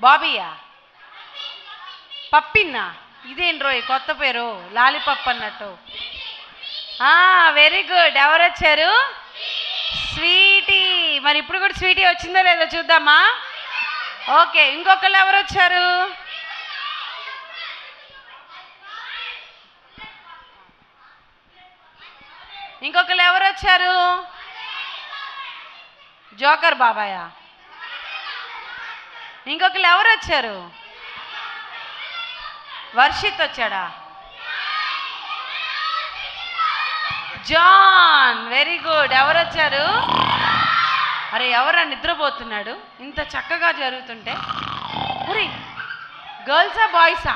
బాబీయా పప్పిన్నా ఇదేంటి రోయ్ కొత్త పేరు లాలీపప్ అన్నట్టు. Very good. ఎవరు వచ్చారు? స్వీటీ. మరి ఇప్పుడు కూడా స్వీటీ వచ్చిందో లేదో చూద్దామా. ఓకే, ఇంకొకళ్ళు ఎవరు వచ్చారు? ఇంకొకళ్ళు ఎవరు వచ్చారు? జోకర్ బాబాయా? ఇంకొకళ్ళు ఎవరు వచ్చారు? వర్షిత్ వచ్చాడా? జాన్. Very good. ఎవరు వచ్చారు? అరే ఎవరా నిద్రపోతున్నాడు ఇంత చక్కగా జరుగుతుంటే? అరే గర్ల్సా బాయ్సా?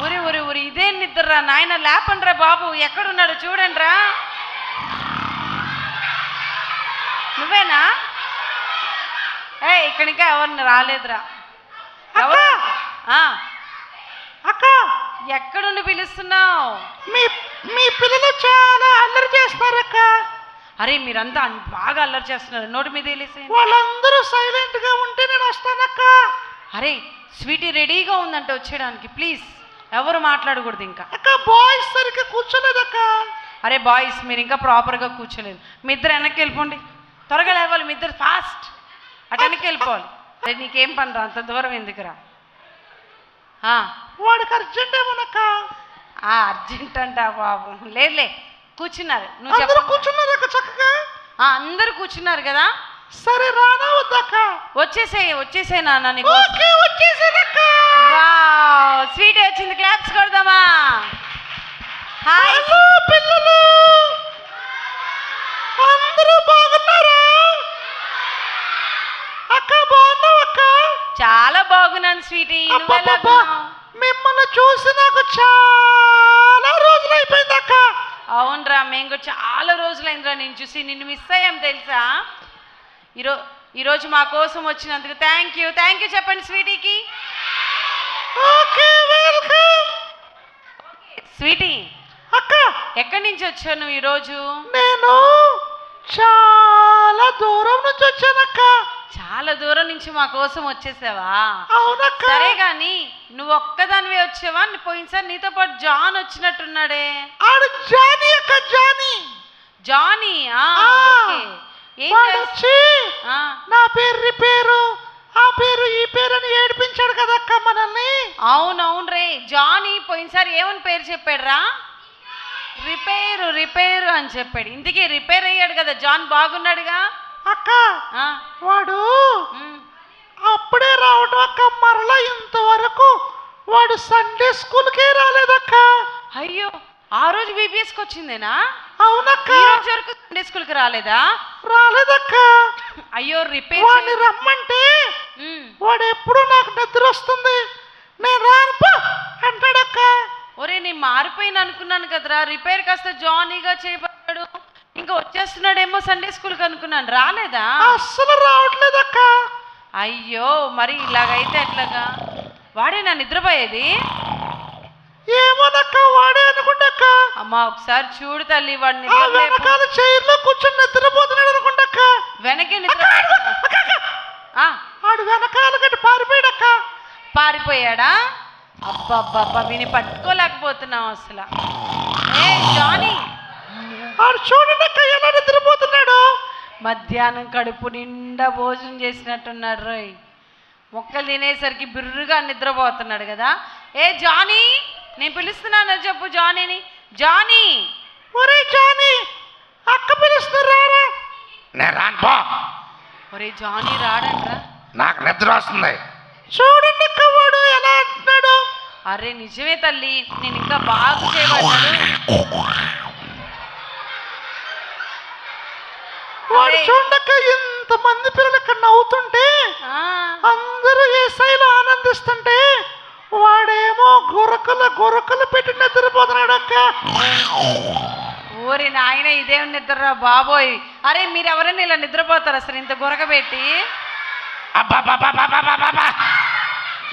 ఊరి ఊరి ఊరి ఇదేం నిద్రరా నాయన, లేపండ్రా బాబు, ఎక్కడున్నాడు చూడండి రా. నువ్వేనా? ఇక్కడ ఇంకా ఎవరిని రాలేదురా. ఎవరు? అక్క ఎక్కడుండి పిలుస్తున్నావు? మీ పిల్లలు చాలా అల్లరి చేస్తున్నారు అక్క. అరే మీరంతా బాగా అల్లరి చేస్తున్నారు, నోటి మీద వెళ్ళేసి. వాళ్ళందరూ సైలెంట్ గా ఉంటే నేను వస్తానక్క. అరే స్వీటీ రెడీగా ఉందంటే వచ్చేయడానికి, ప్లీజ్ ఎవరు మాట్లాడకూడదు ఇంకా. అక్క బాయ్స్ సరిగ్గా కూర్చోలేదక్క. అరే బాయ్స్ మీరు ఇంకా ప్రాపర్గా కూర్చోలేదు. మీ ఇద్దరు వెనక్కి వెళ్ళిపోండి, త్వరగా లేవాలి. మీ ఇద్దరు ఫాస్ట్ అటు వెనక్కి వెళ్ళిపోవాలి. అరే నీకేం పనిరా, అంత దూరం ఎందుకురా? వాడికి అర్జెంట్ ఏమోనక్క. అర్జెంట్ అంట బాబు. లేదులే కూర్చున్నారు. నువ్వు అందరూ కూర్చున్నారక్క చక్కగా. అందరూ కూర్చున్నారు కదా. సరే రానా వద్దక్క? వచ్చేసేయి నాన్న నీకు. వచ్చేసేదక్క. స్వీట్ వచ్చింది, క్లాప్స్ కొడదామా? హాయ్ పిల్లలు, అందరూ బాగున్నారా? అక్క బాగున్నావు అక్క? చాలా బాగున్నాను స్వీటీ. మిమ్మల్ని చూసి నాకు చాలా రోజులు అయిపోయింది అక్క. అవునరా, మేము కూడా చాలా రోజులైందిరా నేను చూసి. నిన్ను మిస్ అయ్యాం తెలుసా. ఈరోజు మా కోసం వచ్చినందుకు థ్యాంక్ యూ చెప్పండి స్వీటీకి. స్వీటీ అక్క ఎక్కడి నుంచి వచ్చావు నువ్వు ఈరోజు? నేను చాలా దూరం నుంచి వచ్చానక్క. చాలా దూరం నుంచి మా కోసం వచ్చేసావా? అవునక్క. సరే గాని నువ్వు ఒక్కదానివే వచ్చావా? పోయినసారి నీతో పాటు జాన్ వచ్చినట్టున్నాడే. జానీ అక్క, జానీ. నా పేరు రిపేరు, ఆ పేరు ఈ పేరు అని ఏడిపించాడు కదక్క మనల్ని. అవునవును రే. జానీ పోయినసారి ఏమని పేరు చెప్పాడు రా? రిపేరు అని చెప్పాడు. ఇందుకే రిపేర్ అయ్యాడు కదా జాన్. బాగున్నాడుగా అక్క. వాడు అప్పుడే రావడం అక్క, మరలా ఇంతవరకు వాడు సండే స్కూల్కే రాలేదక్క. అయ్యో, ఆ రోజు బీబీఎస్కి వచ్చిందేనా? అవునక్క. ఈ రోజు వరకు సండే స్కూల్కి రాలేదా? రాలేదక్క. అయ్యో రిపేర్ వాడిని రమ్మంటే వాడు ఎప్పుడు నాకు నిద్ర వస్తుంది, నేను రాను అంటాడక్క. ఒరే నేను మారిపోయిన అనుకున్నాను కదరా. రిపేర్ కాస్త జానీగా చేయబడ్డాడు, ఇంకా వచ్చేస్తున్నాడేమో సండే స్కూల్కి అనుకున్నాను. రాలేదా? అస్సలు రావట్లేదక్క. అయ్యో, మరి ఇలాగైతే ఎట్లాగా? వాడేనా నిద్రపోయేది? ఏమోనక్క, వాడే అనుకుంటాక్క. అమ్మా ఒకసారి చూడు తల్లి, వాడిని వెనకాల చైర్లో కూర్చొని నిద్రపోతున్నాడు అనుకుంటాక్క. వెనకే నిద్ర. ఆడు వెనకాల గట్టి పారిపోయాడక్క. పారిపోయాడా? అబ్బబ్బబ్బా, విని పట్టుకోలేకపోతున్నాం అసలు. జానీ ఆడు చూడండి అక్క ఎలా నిద్రపోతున్నాడు. మధ్యాహ్నం కడుపు నిండా భోజనం చేసినట్టున్నాడు రోయ్. మొక్కలు తినేసరికి బిర్రుగా నిద్రపోతున్నాడు కదా. జానీ నేను పిలుస్తున్నాను చెప్పు జానీని. జానీ, ఒరే జానీ, అక్క పిలుస్తున్నారా? నేను రాను. ఒరే జానీ రాడంట్రా, నాకు నిద్ర వస్తుంది. చూడండి అక్క వాడు ఎలా అంటున్నాడు. అరే నిజమే తల్లి, నేను ఇంకా బాగా చేయబడ్డాడు. వాడు చూడక ఇంతమంది పిల్లలు ఇక్కడ నవ్వుతుంటే, అందరూ ఏసైలో ఆనందిస్తుంటే, వాడేమో గురకలు పెట్టి నిద్రపోతున్నాడు అక్క. ఓరి నాయన, ఇదేం నిద్రరా బాబోయ్. అరే మీరు ఎవరైనా ఇలా నిద్రపోతారు అసలు ఇంత గురక పెట్టి?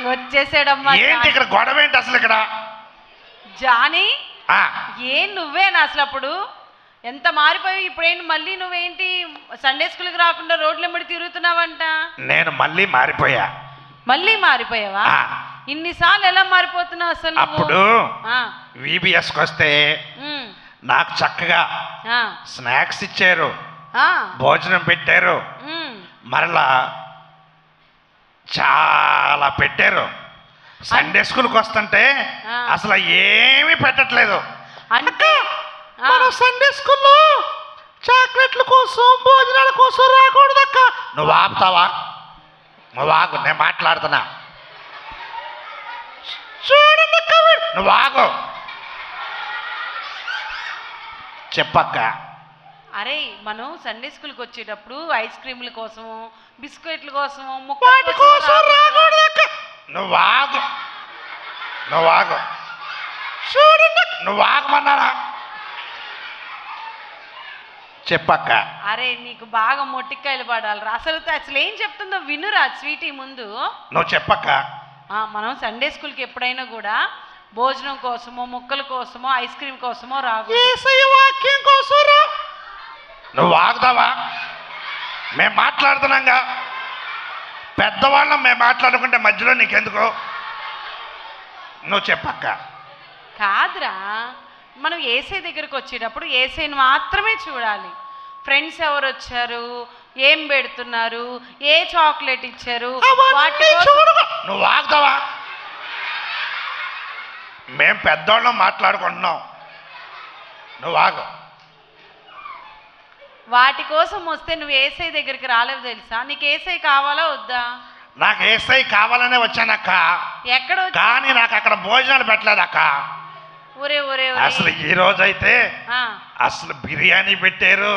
వచ్చేసాడమ్మా. ఇక్కడ గొడవ ఏంటి అసలు? ఇక్కడ జానీ నువ్వేనా అసలు? అప్పుడు ఎంత మారిపోయి ఇప్పుడేంటి మళ్ళీ నువ్వేంటి సండే స్కూల్కి రాకుండా రోడ్ల ఎమ్మడి తిరుగుతున్నావంట? నేను మళ్ళీ మారిపోయా. మళ్ళీ మారిపోయావా? ఇన్నిసార్లు ఎలా మారిపోతున్నావు అసలు? అప్పుడు విబిఎస్కి వస్తే నాకు చక్కగా స్నాక్స్ ఇచ్చారు, భోజనం పెట్టారు, మరలా చాలా పెట్టారు. సండే స్కూల్కి వస్తుంటే అసలు ఏమీ పెట్టట్లేదు. అంటే మనం సండే స్కూల్లో చాక్లెట్ల కోసం భోజనాల కోసం రాకూడదు అక్క. నువ్వు ఆపుతావా? నువ్వు ఆగు, నేను మాట్లాడుతున్నా. చూడండి అక్క, నువ్వు ఆగు, చెప్పక్క. అరే మనం సండే స్కూల్కి వచ్చేటప్పుడు ఐస్ క్రీముల కోసము బిస్కెట్ల కోసము నువ్వు ఆగు, నువ్వు ఆగు, చూడండి నువ్వు ఆగమన్నానా? చెప్పక్క. అరే నీకు బాగా మొట్టికాయలు పడాలి. అసలు ఏం చెప్తుందో వినురా స్వీటీ ముందు. నువ్వు చెప్పక్క. మనం సండే స్కూల్కి ఎప్పుడైనా కూడా భోజనం కోసమో ముక్కల కోసమో ఐస్ క్రీమ్ కోసమో రాకు. వాక్యం కోసం రా. నువ్వు ఆగుతావా? మేము మాట్లాడుతున్నాంగా, పెద్దవాళ్ళం మేము మాట్లాడుకుంటే మధ్యలో నీకెందుకు? నువ్వు చెప్పక్క. కాదురా, మనం ఏసై దగ్గరకు వచ్చేటప్పుడు ఏసైని మాత్రమే చూడాలి. ఫ్రెండ్స్ ఎవరు వచ్చారు, ఏం పెడుతున్నారు, ఏ చాక్లెట్ ఇచ్చారు, నువ్వు ఆగుతావా? మేము పెద్దవాళ్ళం మాట్లాడుకుంటున్నాం, నువ్వు ఆగు. వాటి కోసం వస్తే నువ్వు ఏసై దగ్గరికి రాలేవు తెలుసా? నీకు ఏసై కావాలా వద్దా? నాకు ఏసై కావాలనే వచ్చానక్క. ఎక్కడ? కానీ నాకు అక్కడ భోజనాలు పెట్టలేదక్క. ఒరే ఒరే అసలు ఈ రోజైతే అసలు బిర్యానీ పెట్టారు,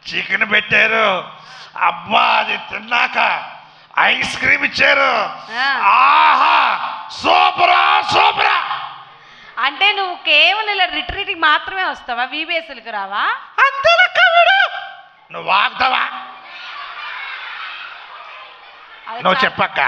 చికెన్ పెట్టారు, అబ్బా అది తిన్నాక ఐస్ క్రీమ్ ఇచ్చారు. ఆహా సూపరా సూపరా. అంటే నువ్వు కేవలం ఇలా రిట్రీట్కి మాత్రమే వస్తావా, విబిఎస్కి రావా? అంతేనక్క. నువ్వు ఆగుతావా? నువ్వు చెప్పక్క.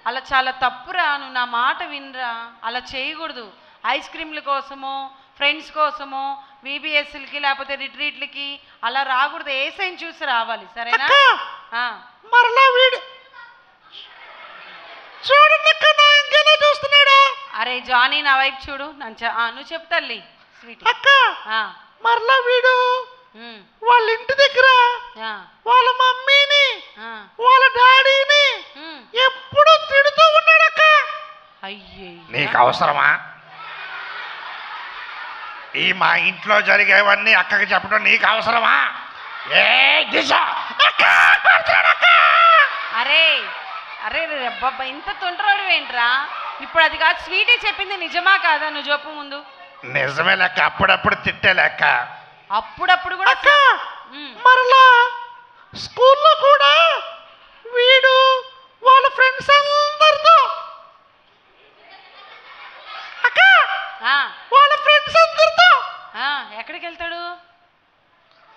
అలా చాలా తప్పురా, నువ్వు నా మాట వినరా. అలా చేయకూడదు. ఐస్ క్రీమ్ల కోసమో ఫ్రెండ్స్ కోసమో విబిఎస్లకి లేకపోతే రిట్రీట్లకి అలా రాకూడదు. ఏసైని చూసి రావాలి, సరేనా? మరలా వీడు చూడండి చూస్తున్నాడు. అరే జానీ నా వైపు చూడు. నువ్వు చెప్తాల్లి స్వీట్ అక్క. మరలా వీడు వాళ్ళ ఇంటి దగ్గర వాళ్ళ మమ్మీని వాళ్ళ డాడీని ఎప్పుడు తిడుతూ ఉన్నాడక్క. అయ్యే నీకు అవసరమా? ఈ మా ఇంట్లో జరిగేవన్నీ అక్కకి చెప్పడం నీకు అవసరమా? ఏ దిశ. అరే అరే అబ్బబ్బా, ఇంత తొంటరాడు ఏంట్రా? ఇప్పుడు అది కాదు, స్వీటీ చెప్పింది నిజమా కాదా? నువ్వు చెప్పు ముందు. నిజమే లెక్క, అప్పుడప్పుడు తిట్టే లెక్క. అప్పుడప్పుడు కూడా మరలా స్కూల్లో కూడా వీడు వాళ్ళ ఫ్రెండ్స్ అందరితో అక్క వాళ్ళ ఫ్రెండ్స్ అందరితో ఎక్కడికి వెళ్తాడు?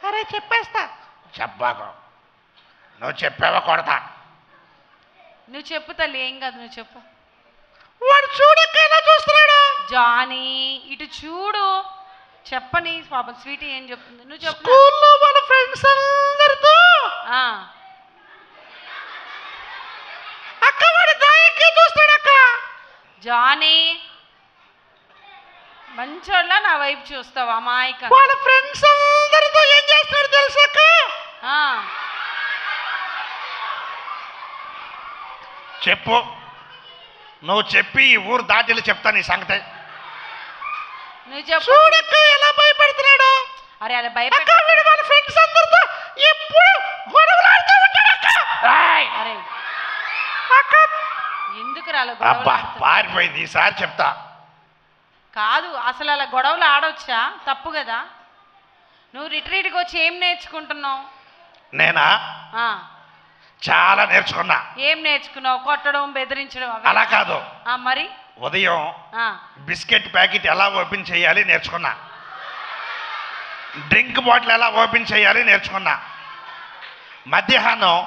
అరే చెప్పేస్తా. చెప్పాకు. నువ్వు చెప్పావా కొడతా. నువ్వు చెప్పు తల్లి, ఏం కాదు, నువ్వు చెప్పు. వాడు చూడక్క ఎలా చూస్తున్నాడు. జానీ ఇటు చూడు. చెప్పని పాపం స్వీటీ ఏం చెప్తుంది, నువ్వు చెప్పు. స్కూల్లో వాళ్ళ ఫ్రెండ్స్ అందరితో అక్క వాడు దాయికి చూస్తాడు అక్క. జానీ మంచోళ్ళ నా వైపు చూస్తావా? అమాయక. వాళ్ళ ఫ్రెండ్స్ అందరితో ఏం చేస్తాడు తెలుసాక? చెప్పు. నువ్వు చెప్పి ఈ ఊరు దాటిలో చెప్తాను ఈ సంగతి. నువ్వు చెప్పు. చూడక్క ఎలా భయపడుతున్నాడు. అరే అలా భయపడ. వాళ్ళ ఫ్రెండ్స్ అందరితో ఎప్పుడు గొడవలాడుతూ ఉంటాడక్క. అరే అక్క ఎందుకు రాలో అబ్బా పారిపోయింది. ఈసారి చెప్తా. కాదు అసలు అలా గొడవలు ఆడొచ్చా? తప్పు కదా. నువ్వు రిట్రీట్కి వచ్చి ఏం నేర్చుకుంటున్నావు? నేనా చాలా నేర్చుకున్నా. ఏం నేర్చుకున్నావు? కొట్టడం, బెదిరించడం? అలా కాదు. మరి ఉదయం బిస్కెట్ ప్యాకెట్ ఎలా ఓపెన్ చేయాలి నేర్చుకున్నా. డ్రింక్ బాటిల్ ఎలా ఓపెన్ చేయాలి నేర్చుకున్నా. మధ్యాహ్నం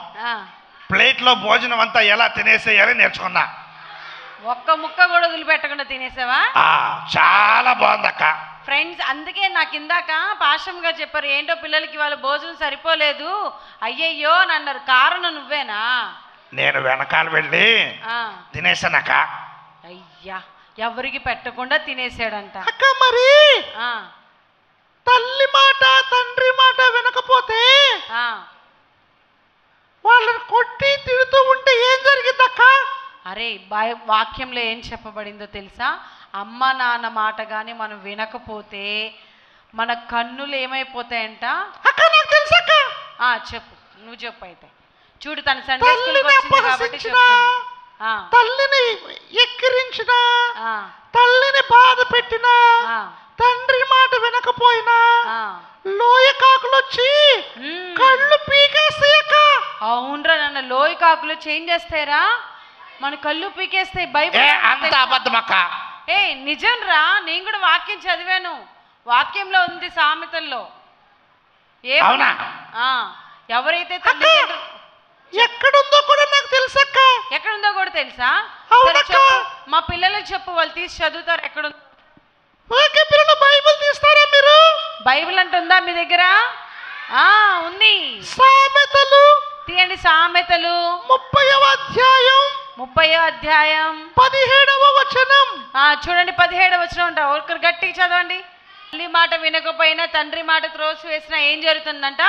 ప్లేట్లో భోజనం అంతా ఎలా తినేసేయాలి నేర్చుకున్నా. ఒక్క ముక్క కూడా వదిలిపెట్టకుండా తినేసావా? చాలా బాగుందక్క. ఫ్రెండ్స్, అందుకే నాకు ఇందాక పాషం గారు చెప్పారు, ఏంటో పిల్లలకి వాళ్ళ భోజనం సరిపోలేదు అయ్యయ్యో అని అన్నారు. కారణం నువ్వేనా? నేను వెనకాల వెళ్ళి ఆ, తినేసానక్క. అయ్యా, ఎవరికి పెట్టకుండా తినేసాడంట. అక్క మరి ఆ, తల్లి మాట తండ్రి మాట వినకపోతే ఆ. వాళ్ళని కొట్టి తిడుతూ ఉంటే ఏం జరిగిందక్క? అరే, వాక్యంలో ఏం చెప్పబడిందో తెలుసా? అమ్మ నాన్న మాట కానీ మనం వినకపోతే మన కన్నులు ఏమైపోతాయంట? అక్క నాకు తెలుసక్క. చెప్పు, నువ్వు చెప్పు అయితే. చూడు, తన సండే స్కూల్కి తల్లిని వచ్చింది కాబట్టి అపహసించిన, చెప్తుంది. తల్లిని ఎక్కిరించిన, ఆ, తల్లిని బాధ పెట్టిన, ఆ, తండ్రి మాట వినకపోయినా ఆ. లోయ కాకులు వచ్చి కళ్ళు పీకేస్తాయక్క. అవునరా నాన్న, లోయ కాకులు చేంజ్ చేస్తాయిరా, మన కళ్ళు పీకేస్తాయి. బైబిల్ అంత అబద్ధమక్క. ఏ నిజం రా, నేను కూడా వాక్యం చదివాను. వాక్యంలో ఉంది సామెతల్లో. అవునా? ఎవరైతే తల్లిదండ్రులు ఎక్కడుందో కూడా నాకు తెలుసక్క. ఎక్కడుందో కూడా తెలుసా? అవునక్క. సరే చెప్పు, మా పిల్లలకు చెప్పు, వాళ్ళు తీసి చదువుతారు. ఎక్కడుందో ఓకే, పిల్లలు బైబిల్ తీస్తారా మీరు? బైబిల్ అంటే ఉందా మీ దగ్గర? ఉంది. సామెతలు తీయండి. సామెతలు 30వ అధ్యాయం 30వ అధ్యాయం 17వ వచనం. చూడండి, 17వ వచనం అంట. ఒకరు గట్టిగా చదవండి. తల్లి మాట వినకపోయినా తండ్రి మాట త్రోసి వేసినా ఏం జరుగుతుందంట?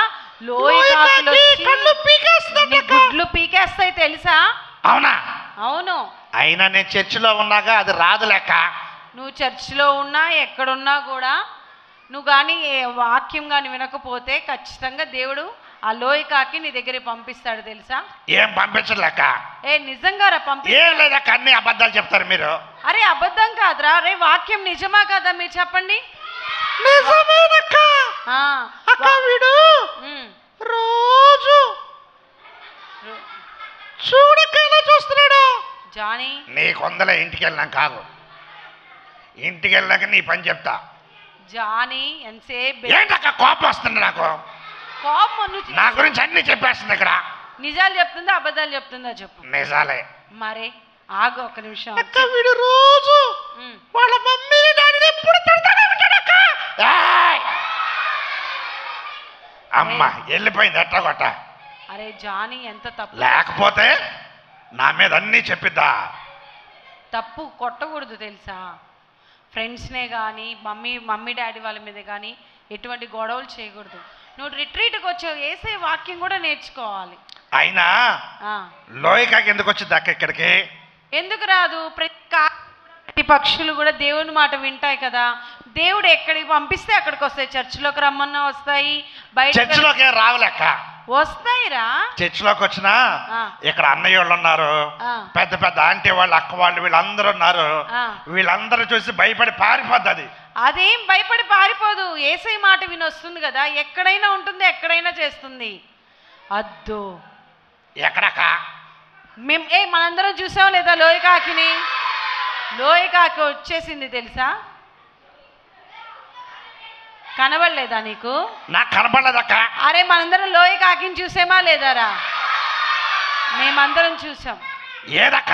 లోయ కాకులు వచ్చి కళ్ళు పీకేస్తాయి. నీ గుడ్లు పీకేస్తాయి తెలుసా? అవునా? అవును. అయినా నేను చర్చిలో ఉన్నాగా అది రాదు లెక్క. నువ్వు చర్చిలో ఉన్నా ఎక్కడున్నా కూడా నువ్వు కానీ వాక్యం కానీ వినకపోతే ఖచ్చితంగా దేవుడు ఆ లోయ కాకి నీ దగ్గర పంపిస్తాడు తెలుసా? ఏం పంపించలేక? నిజంగా రా, ఏం లేదక్క, అన్ని అబద్ధాలు చెప్తారు మీరు. అరే అబద్ధం కాదురా, అరే వాక్యం నిజమా కదా మీరు చెప్పండి. నిజమేనక్క. అక్క వీడు రోజు చూడక ఎలా చూస్తున్నాడు జానీ. నీకొందలే, ఇంటికి వెళ్ళినాం కాదు, ఇంటికి వెళ్ళాక నీ పని చెప్తా. జానీ ఎంతసేపు ఏంటక్క కోపం వస్తుంది నాకు? కోపం నా గురించి అన్ని చెప్పేస్తుంది ఇక్కడ. నిజాలు చెప్తుందా అబద్ధాలు చెప్తుందా చెప్పు? నిజాలే. మరే ఆగు ఒక నిమిషం. అక్క వీడు రోజు వాళ్ళ మమ్మీ డాడీ ఎప్పుడు తిడతానే ఉంటాడక్క. అమ్మ వెళ్ళిపోయింది ఎట్ట కొట్ట. అరే జానీ, ఎంత తప్పు. లేకపోతే నా మీద అన్నీ చెప్పిద్దా? తప్పు కొట్టకూడదు తెలుసా? ఫ్రెండ్స్నే కానీ మమ్మీ డాడీ వాళ్ళ మీద కానీ ఎటువంటి గొడవలు చేయకూడదు. నువ్వు రిట్రీట్కి వచ్చావు, వేసే వాక్యం కూడా నేర్చుకోవాలి. అయినా లోయకాకి ఎందుకు వచ్చింది అక్క ఇక్కడికి? ఎందుకు రాదు? ప్రతి పక్షులు కూడా దేవుని మాట వింటాయి కదా. దేవుడు ఎక్కడికి పంపిస్తే అక్కడికి వస్తాయి. చర్చిలోకి రమ్మన్నా వస్తాయి, బయట చర్చిలోకి రావులెక్క. వస్తాయిరా. చర్చిలోకి వచ్చినా ఇక్కడ అన్నయ్య వాళ్ళు ఉన్నారు, పెద్ద పెద్ద ఆంటీ వాళ్ళు, అక్క వాళ్ళు, వీళ్ళందరూ ఉన్నారు. వీళ్ళందరూ చూసి భయపడి పారిపోద్ది. అదేం భయపడి పారిపోదు, యేసయ్య మాట విని వస్తుంది కదా. ఎక్కడైనా ఉంటుంది, ఎక్కడైనా చేస్తుంది. అద్దు ఎక్కడక్క? మనందరం చూసాం లేదా లోయకాకిని? లోయకాకి వచ్చేసింది తెలుసా? కనబడలేదా నీకు? నాకు కనబడలేదక్క. అరే మనందరం లోయకాకిని చూసామా లేదారా? మేమందరం చూసాం. ఏదక్క?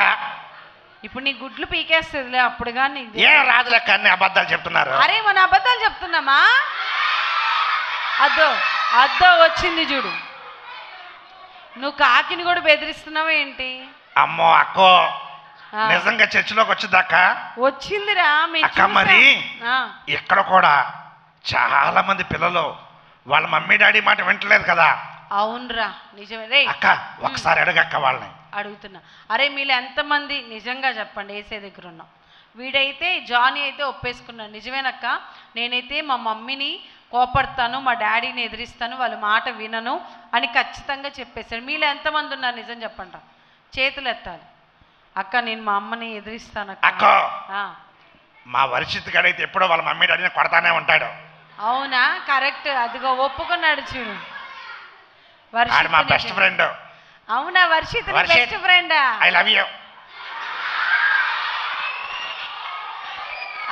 ఇప్పుడు నీ గుడ్లు పీకేస్తుందిలే, అప్పుడు కానీ ఏం రాదు లెక్క, అన్ని అబద్ధాలు చెప్తున్నారు. అరే మన అబద్ధాలు చెప్తున్నామా? అద్దో వచ్చింది చూడు. నువ్వు కాకిని కూడా బెదిరిస్తున్నావా ఏంటి? అమ్మో అక్కో, నిజంగా చర్చిలోకి వచ్చిందక్క? వచ్చిందిరా అక్క. మరి ఇక్కడ కూడా చాలా మంది పిల్లలు వాళ్ళ మమ్మీ డాడీ మాట వింటలేదు కదా. అవునరా, నిజమే రే. అక్క ఒకసారి అడగక్క వాళ్ళని. అడుగుతున్నా. అరే మీలో ఎంతమంది నిజంగా చెప్పండి ఏసే దగ్గర ఉన్నాం? వీడైతే జానీ అయితే ఒప్పేసుకున్నాడు. నిజమేనక్క, నేనైతే మా మమ్మీని కోపడతాను, మా డాడీని ఎదిరిస్తాను, వాళ్ళ మాట వినను అని ఖచ్చితంగా చెప్పేశాడు. మీలో ఎంతమంది ఉన్నారు నిజం చెప్పండి? చేతులు ఎత్తాలి. అక్క నేను మా అమ్మని ఎదిరిస్తాను అక్క. మా వర్షిత్ గడైతే ఎప్పుడో వాళ్ళ మమ్మీ డాడీని కొడతానే ఉంటాడు. అవునా? కరెక్ట్. అదిగో ఒప్పుకున్నాడు చూడు. మా బెస్ట్ ఫ్రెండ్. అవునా? వర్షిత్ బెస్ట్ ఫ్రెండా? I love you.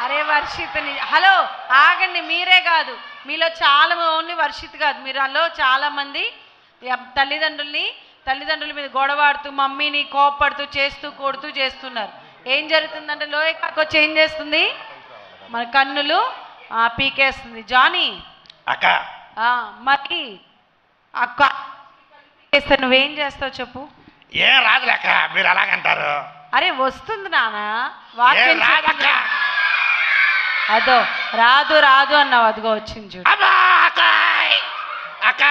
అరే వర్షిత్ని, హలో ఆగండి. మీరే కాదు, మీలో చాలా ఓన్లీ వర్షిత్ కాదు, మీలో చాలా మంది తల్లిదండ్రుల మీద గొడవాడుతూ మమ్మీని కోపడుతూ చేస్తూ కొడుతూ చేస్తున్నారు. ఏం జరుగుతుందంటే లోయ కాకి వచ్చి ఏం చేస్తుంది? మన కన్నులు పీకేస్తుంది. జానీ అక్క మరి అక్క పీకేస్తే నువ్వేం చేస్తావు చెప్పు? ఏం రాదులేక మీరు అలాగంటారు. అరే వస్తుంది నాన్న, ఏం వాక్యం రాదక్క. చెప్తుంది. అదో రాదు రాదు అన్నావు, అదిగో వచ్చింది చూడు. అమ్మా అక్క, అక్క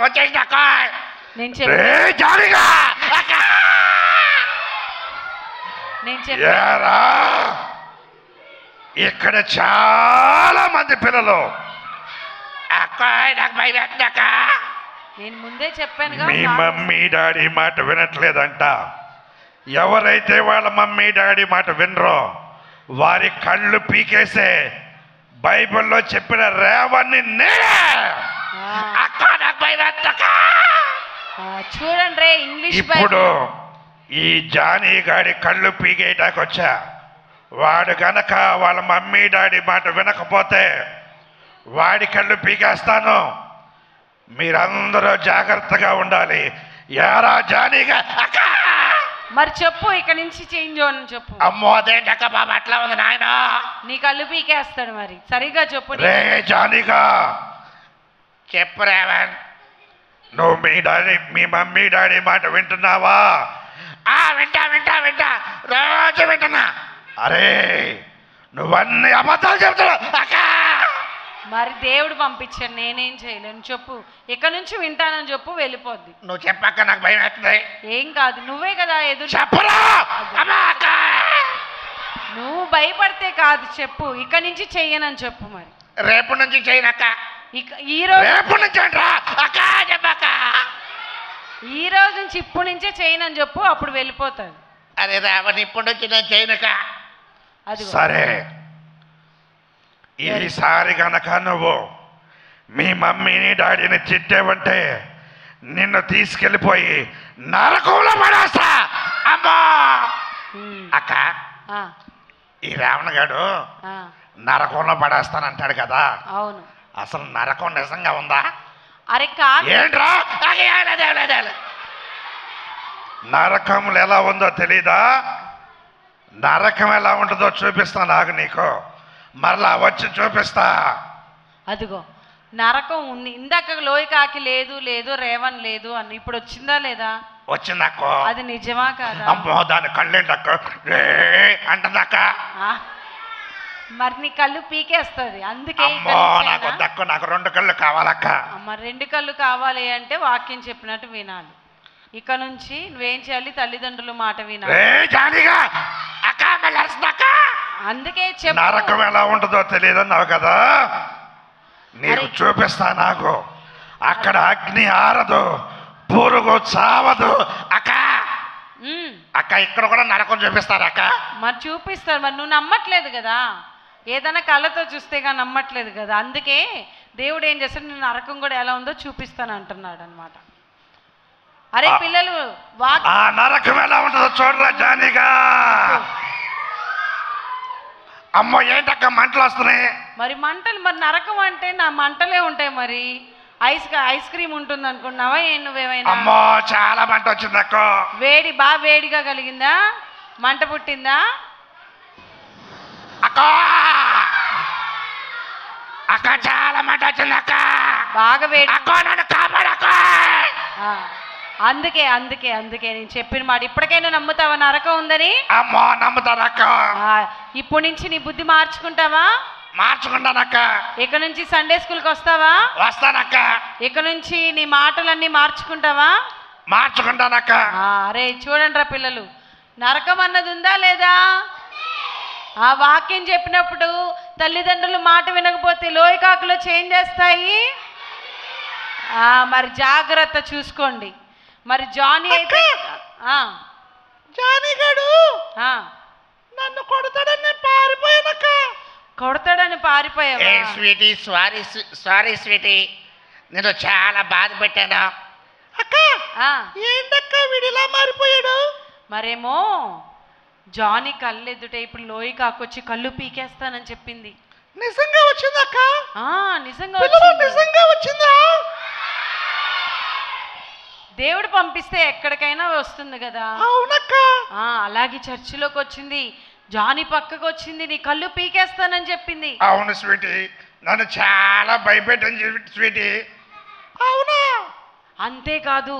వచ్చేసింది అక్క. నేను జాలిగా అక్క. ఏరా, ఇక్కడ చాలా మంది పిల్లలు అక్క నాకు భయం వేస్తుంది అక్క. నేను ముందే చెప్పాను మీ మమ్మీ డాడీ మాట వినట్లేదంట. ఎవరైతే వాళ్ళ మమ్మీ డాడీ మాట వినరో వారి కళ్ళు పీకేసే బైబిల్లో చెప్పిన రేవన్ని నేనే. అక్క నాకు భయం వేస్తుంది అక్క. చూడండి రే ఇంగ్లీష్. ఇప్పుడు ఈ జానీ గాడి కళ్ళు పీకేయటానికి వచ్చా. వాడు గనక వాళ్ళ మమ్మీ డాడీ మాట వినకపోతే వాడి కళ్ళు పీకేస్తాను. మీరందరూ జాగ్రత్తగా ఉండాలి. యారా జానీగా అక్క. మరి చెప్పు, ఇక నుంచి చేంజ్ అవ్వని చెప్పు. అమ్మో అదేంటక్క బాబు అట్లా ఉంది నాయన. నీ కళ్ళు పీకేస్తాడు, మరి సరిగ్గా చెప్పు. రే జానీగా చెప్పు రేవన్, నువ్వు మీ మమ్మీ డాడీ మాట వింటున్నావా? వింటా వింటా వింటా, రోజు వింటున్నా. అరే నువ్వన్నీ అబద్ధాలు చెప్తున్నావు అక్క. మరి దేవుడు పంపించాను, నేనేం చేయలేను. చెప్పు, ఇక నుంచి వింటానని చెప్పు, వెళ్ళిపోద్ది. నువ్వు చెప్పక్క, నాకు భయం వేస్తుంది. ఏం కాదు, నువ్వే కదా ఎదురు. చెప్పరా నువ్వు భయపడితే కాదు, చెప్పు. ఇక నుంచి చెయ్యనని చెప్పు. మరి రేపు నుంచి చేయనక్క. ఈ రోజు రేపు నుంచి అక్క చెప్పక్క. ఈ రోజు నుంచి ఇప్పటి నుంచే చేయనని చెప్పు, అప్పుడు వెళ్ళిపోతాడు. అరే రావని ఇప్పటి నుంచి నేను చేయనక్క. అది సరే, ఈసారి గనక నువ్వు మీ మమ్మీని డాడీని తిట్టేవంటే నిన్ను తీసుకెళ్ళిపోయి నరకంలో పడేస్తా. అమ్మా అక్క, ఈ రావణగాడు నరకంలో పడేస్తానంటాడు కదా, అవును. అసలు నరకం నిజంగా ఉందా? అరే కాదు, ఏంట్రా నరకములు ఎలా ఉందో తెలీదా? నరకం ఎలా ఉంటుందో చూపిస్తా నాకు నీకు. మరలా వచ్చి చూపిస్తా. అదిగో నరకం ఉంది. ఇందాక లోయకాకి లేదు లేదు, రేవన్ లేదు అని, ఇప్పుడు వచ్చిందా లేదా? వచ్చిందక్కో. అది నిజమా కాదా? అమ్మో దాని కళ్ళేంటక్క అంటుందక్క. మరి నీ కళ్ళు పీకేస్తుంది, అందుకే. నాకు దక్కు, నాకు 2 కళ్ళు కావాలక్క. మరి 2 కళ్ళు కావాలి అంటే వాక్యం చెప్పినట్టు వినాలి. ఇక నుంచి నువ్వేం చేయాలి? తల్లిదండ్రుల మాట వినాలి. అందుకే చెప్పు. నరకం ఎలా ఉంటుందో తెలియదన్నావు కదా, నీకు చూపిస్తా. నాకు అక్కడ అగ్ని ఆరదు, పురుగు చావదు అక్క. అక్క ఇక్కడ కూడా నరకం చూపిస్తారు అక్క. మరి చూపిస్తారు. మరి నువ్వు నమ్మట్లేదు కదా, ఏదైనా కళ్ళతో చూస్తేగా నమ్మట్లేదు కదా. అందుకే దేవుడు ఏం చేస్తాడు, నేను నరకం కూడా ఎలా ఉందో చూపిస్తాను అంటున్నాడు అనమాట. అరే పిల్లలు, ఆ నరకం ఎలా ఉంటుందో చూడరా జానీగా. అమ్మో ఏంటక్క మంటలు వస్తున్నాయి. మరి మంటలు, మరి నరకం అంటే నా మంటలే ఉంటాయి. మరి ఐస్ క్రీమ్ ఉంటుంది అనుకున్నావా నువ్వేమైనా? అమ్మో చాలా మంట వచ్చింది అక్క. వేడి బాగా వేడిగా కలిగిందా? మంట పుట్టిందా అక్క? అక్క చాలా మంట వచ్చింది అక్క. బాగా వేడి అక్క, నన్ను కాపాడక్క. అందుకే అందుకే అందుకే నేను చెప్పిన మాట. ఇప్పటికైనా నమ్ముతావా నరకం ఉందని? అమ్మో నమ్ముతానక్క. ఇప్పటి నుంచి నీ బుద్ధి మార్చుకుంటావా? మార్చుకుంటానక్క. ఇక నుంచి సండే స్కూల్కి వస్తావా? వస్తానక్క. ఇక నుంచి నీ మాటలన్నీ మార్చుకుంటావా? మార్చుకుంటానక్క. అరే చూడండి రా పిల్లలు, నరకం అన్నది ఉందా లేదా? ఆ వాక్యం చెప్పినప్పుడు తల్లిదండ్రులు మాట వినకపోతే లోయకాకులో చేంజ్ చేస్తాయి. మరి జాగ్రత్త చూసుకోండి. మరి జానీ అయితే జానీ గాడు నన్ను కొడతాడని పారిపోయానక్క. కొడతాడని పారిపోయావా? స్వీటీ, సారీ స్వీటీ, నేను చాలా బాధ పెట్టాను అక్క. ఏంటక్క వీడిలా మారిపోయాడు? మరేమో జానీ కళ్ళు ఎదుటే ఇప్పుడు లోయి కాకొచ్చి కళ్ళు పీకేస్తానని చెప్పింది. నిజంగా వచ్చిందక్క? నిజంగా వచ్చిందా? దేవుడు పంపిస్తే ఎక్కడికైనా వస్తుంది కదా. అవునక్క. అలాగే చర్చిలోకి వచ్చింది. జానీ పక్కకు వచ్చింది, నీ కళ్ళు పీకేస్తానని చెప్పింది. అవును స్వీటీ, నన్ను చాలా భయపెట్టని స్వీటీ. అవునా? అంతేకాదు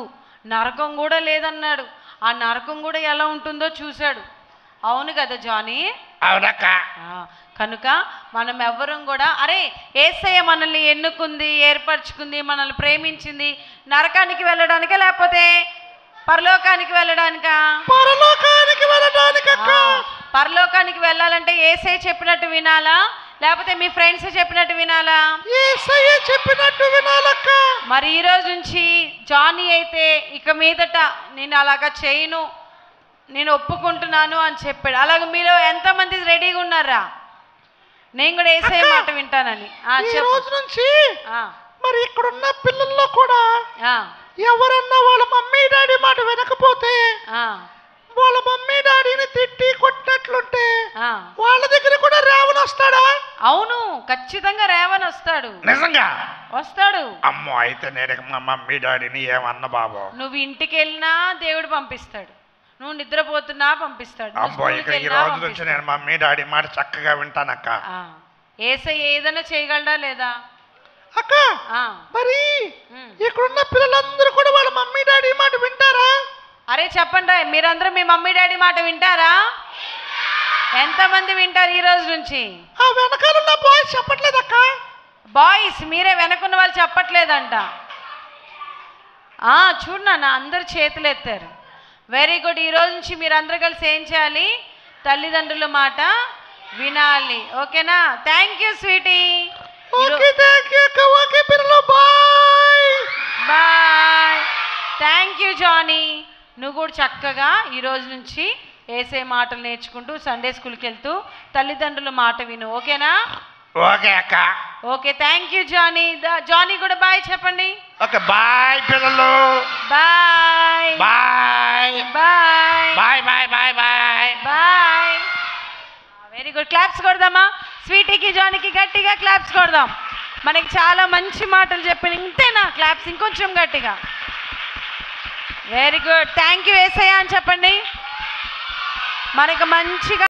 నరకం కూడా లేదన్నాడు. ఆ నరకం కూడా ఎలా ఉంటుందో చూశాడు. అవును కదా జానీ? అవునక్క. కనుక మనం ఎవ్వరం కూడా అరే యేసయ్య మనల్ని ఎన్నుకుంది, ఏర్పరచుకుంది, మనల్ని ప్రేమించింది నరకానికి వెళ్ళడానికా లేకపోతే పరలోకానికి వెళ్ళడానికా? పరలోకానికి వెళ్ళడానికి. పరలోకానికి వెళ్ళాలంటే యేసయ్య చెప్పినట్టు వినాలా లేకపోతే మీ ఫ్రెండ్స్ చెప్పినట్టు వినాలా? యేసయ్య చెప్పినట్టు వినాలక్క. మరి ఈ రోజు నుంచి జానీ అయితే ఇక మీదట నేను అలాగా చేయను, నేను ఒప్పుకుంటున్నాను అని చెప్పాడు. అలాగే మీరు ఎంతమంది రెడీగా ఉన్నారా? నేను కూడా యేసయ్య మాట వింటానని. రోజు నుంచి మరి ఇక్కడున్న పిల్లల్లో కూడా ఎవరన్నా వాళ్ళ మమ్మీ డాడీ మాట వినకపోతే, వాళ్ళ మమ్మీ డాడీని తిట్టి కొట్టినట్లుంటే వాళ్ళ దగ్గర కూడా రేవన్ వస్తాడా? అవును, ఖచ్చితంగా రేవన్ వస్తాడు. నిజంగా వస్తాడు. అమ్మో, అయితే నేను మా మమ్మీ డాడీని ఏమన్నా బాబు. నువ్వు ఇంటికి వెళ్ళినా దేవుడు పంపిస్తాడు, నువ్వు నిద్రపోతున్నా పంపిస్తాడు. అమ్మో, ఇక ఈ రోజు నుంచి నేను మమ్మీ డాడీ మాట చక్కగా వింటానక్క. యేసయ్య ఏదైనా చేయగలడా లేదా అక్క? మరి ఇక్కడున్న పిల్లలందరూ కూడా వాళ్ళ మమ్మీ డాడీ మాట వింటారా? అరే చెప్పండి, మీరందరూ మీ మమ్మీ డాడీ మాట వింటారా? ఎంతమంది వింటారు ఈ రోజు నుంచి? ఆ వెనకాల బాయ్స్ చెప్పట్లేదక్క. బాయ్స్ మీరే, వెనకున్న వాళ్ళు చెప్పట్లేదంట. చూడన్నా అందరు చేతులు ఎత్తారు. Very good. ఈ రోజు నుంచి మీరందరూ కలిసి ఏం చేయాలి? తల్లిదండ్రుల మాట వినాలి. ఓకేనా? Thank you sweetie. Bye. Thank you Johnny. నువ్వు కూడా చక్కగా ఈ రోజు నుంచి యేసయ్య మాటలు నేర్చుకుంటూ సండే స్కూల్కి వెళ్తూ తల్లిదండ్రుల మాట విను. ఓకేనా? ఓకే అక్క. Okay, thank you Johnny. Johnny కూడా బాయ్ చెప్పండి. ఓకే, బాయ్ పిల్లలు. Bye bye bye bye bye bye bye bye. Very good. Claps కొడదామా? స్వీటీకి జానీకి గట్టిగా క్లాప్స్ కొడదాం. మనకి చాలా మంచి మాటలు చెప్పిన. ఇంతేనా క్లాప్స్? ఇంకొంచెం గట్టిగా. Very good. థ్యాంక్ యూ యేసయ్య అని చెప్పండి. మనకి మంచిగా